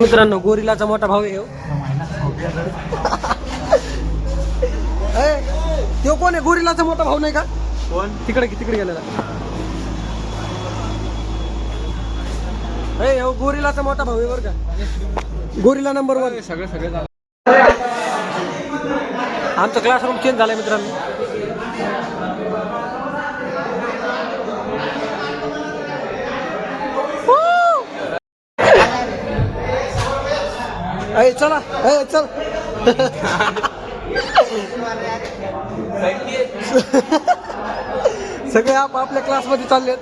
मित्रांनो गोरिलाचा मोठा भाऊ आहे तो कोण आहे? गोरिलाचा मोठा भाऊ नाही का? कोण? तिकडे गेलेला गोरिलाचा मोठा भाऊ आहे बरं का. गोरिला नंबर 1 सगळे आमचा क्लासरूम चेंज झालाय मित्रांनो. चला चल सगळे आपल्या क्लासमध्ये चाललेत.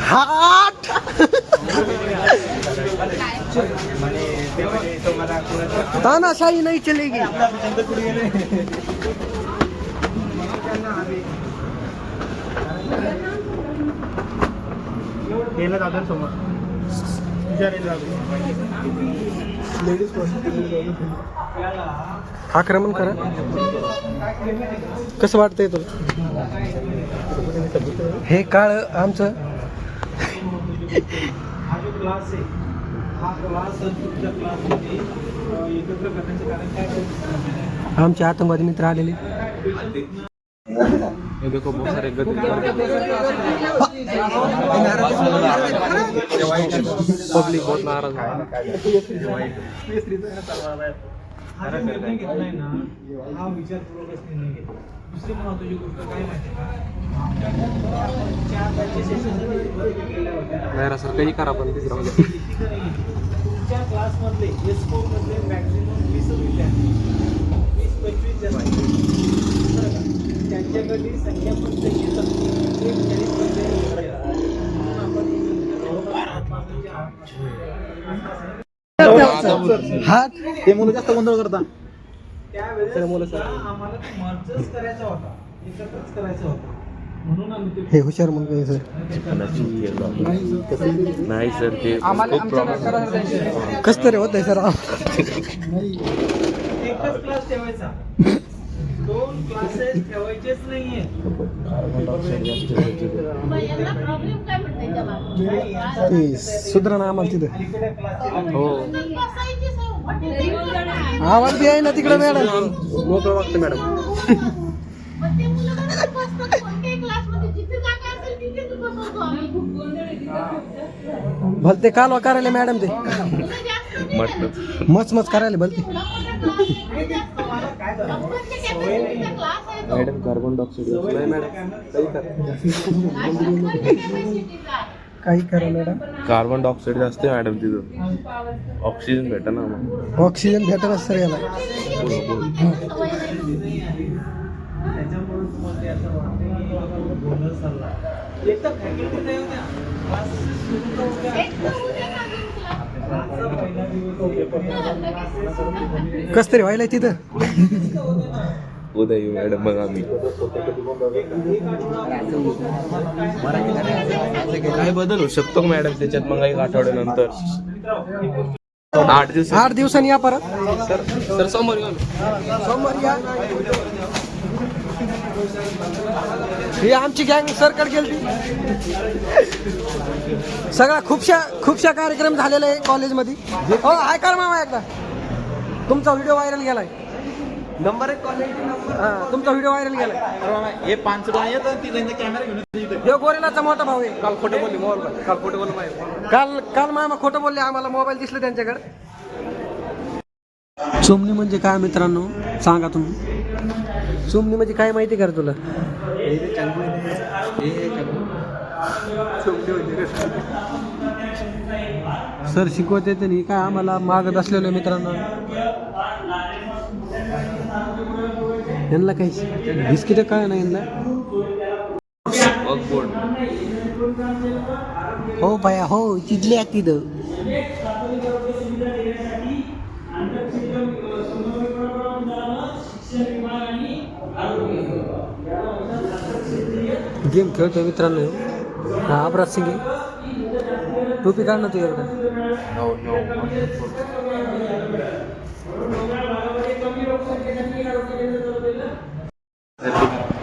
हाट तानाशाही नहीं चलेगी. आक्रमण करा. कसं वाटतंय तुला? हे काळ आमचं आमचे आतंकवादी मित्र आलेले. देखो बहुत सारे पब्लिक बहुत नाराज है. हा विचारपूर्वकच निर्णय घेतला. दुसरी महत्त्वाची गोष्ट काय माहिती का? नाही सर काही करा पण तिसरा तुमच्या क्लासमधले एस्कोमधले मॅक्झिमम 20 विद्यार्थी 20-25 जण त्यांच्याकडली संख्या पण तशी हा ते मुलं जास्त गोंधळ करतात. त्यावेळेस आम्हाला मर्जच करायचा होता, एकत्रच करायचा होता. म्हणून आम्ही हे हुशार मुलगा आहे सर. नाही सर ते कस तरी होत आहे सर. एकच क्लास ठेवायचा, 2 क्लासेस ठेवायचेच नाहीये. सुधारणा आम्हाला तिथं हो आवाज बी आहे ना तिकडे मॅडम. मोकळं वागतं मॅडम. भलते कालवा करायला मॅडम ते मच करायला भलते. मॅडम कार्बन डायऑक्साईड काही करा मॅडम. कार्बन डायऑक्साईड जास्त आहे मॅडम तिथं. ऑक्सिजन भेटा ना. ऑक्सिजन भेटणार सर याला. कस तरी व्हायला तिथं. उदय मॅडम मग आम्ही काय बदल होऊ शकतो मॅडम त्याच्यात मग एक आठवड्यानंतर 8 दिवसांनी या परत. सर सोमवारी या. ही आमची गँग सरकट गेली. सगळा खूपशा कार्यक्रम झालेला आहे कॉलेजमध्ये. हो हाय कर मामा एकदा. तुमचा व्हिडिओ व्हायरल गेलाय. Number 1 quality number. तुमचा व्हिडिओ व्हायरल गेलाय. हे 5 रुपये येतं तिला कॅमेरा घेऊन. हे गोरिलाचा मोठा भाऊ आहे. काल खोटं बोलले मोबाईल. काल मामा खोटं बोलले आम्हाला. मोबाईल दिसले त्यांच्याकडे. चोमनी म्हणजे काय मित्रांनो सांगा तुम्ही. चोमनी म्हणजे काय माहिती का तुला? सर शिकवत येते नाही काय आम्हाला मागत असलेलं मित्रांनो. यांना काही बिस्किट काय नाही यांना. हो बाया हो चिडली आहे तिथं. गेम खेळतोय मित्रांनो. हा अपराज सिंग टोपी काढ ना तू एकदा.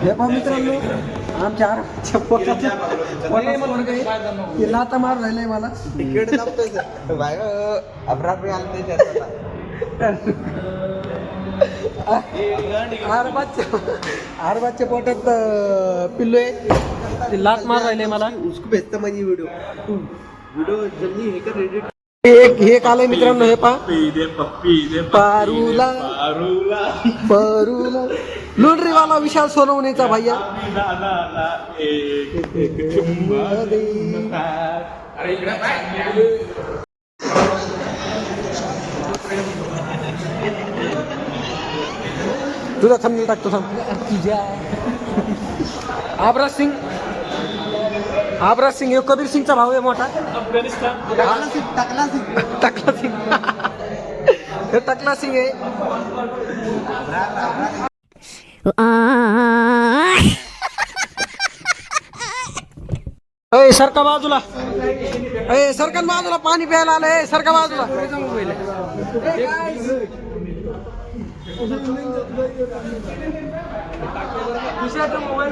हे पहा मित्रांनो, आमच्या आरच्या पोटात लाता मार राहिलंय मला. आरबाच्या पोटात पिल्लू आहे, लात मार राहिले मला. उसको भेजता माझी व्हिडिओ जल्दी हे कर एडिट. हे आलंय मित्रांनो, हे पहा पारूला परूला लुंडरीवाला विशाल सोनवणेचा भैया. तुझा थंबनेल टाकतो थांब. आबराज सिंग हे कबीर सिंगचा भाऊ आहे मोठा. टकला सिंग हे टकला सिंग आहे. अय सरका बाजूला, अय सरकन बाजूला, पाणी प्यायला आलंय. सरका बाजूला. दुसऱ्याचा मोबाईल